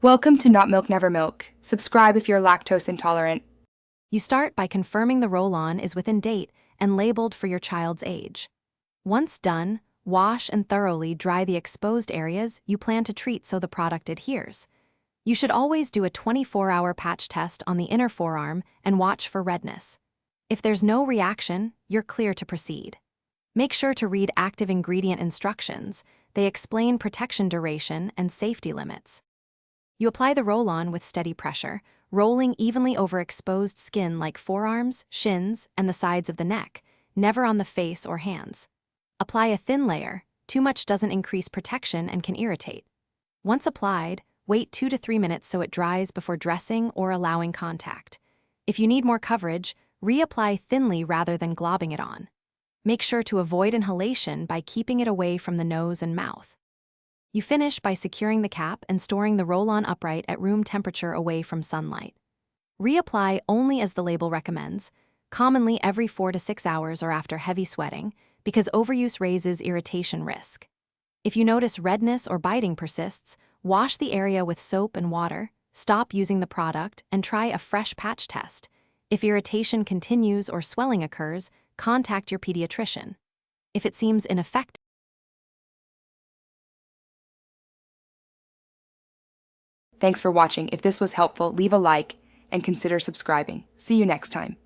Welcome to Not Milk Never Milk. Subscribe if you're lactose intolerant. You start by confirming the roll-on is within date and labeled for your child's age. Once done, wash and thoroughly dry the exposed areas you plan to treat so the product adheres. You should always do a 24-hour patch test on the inner forearm and watch for redness. If there's no reaction, you're clear to proceed. Make sure to read active ingredient instructions. They explain protection duration and safety limits. You apply the roll-on with steady pressure, rolling evenly over exposed skin like forearms, shins, and the sides of the neck, never on the face or hands. Apply a thin layer. Too much doesn't increase protection and can irritate. Once applied, wait 2 to 3 minutes so it dries before dressing or allowing contact. If you need more coverage, reapply thinly rather than globbing it on. Make sure to avoid inhalation by keeping it away from the nose and mouth. You finish by securing the cap and storing the roll-on upright at room temperature away from sunlight. Reapply only as the label recommends, commonly every 4 to 6 hours or after heavy sweating, because overuse raises irritation risk. If you notice redness or biting persists, wash the area with soap and water, stop using the product, and try a fresh patch test. If irritation continues or swelling occurs, contact your pediatrician. If it seems ineffective, Thanks for watching. If this was helpful, leave a like and consider subscribing. See you next time.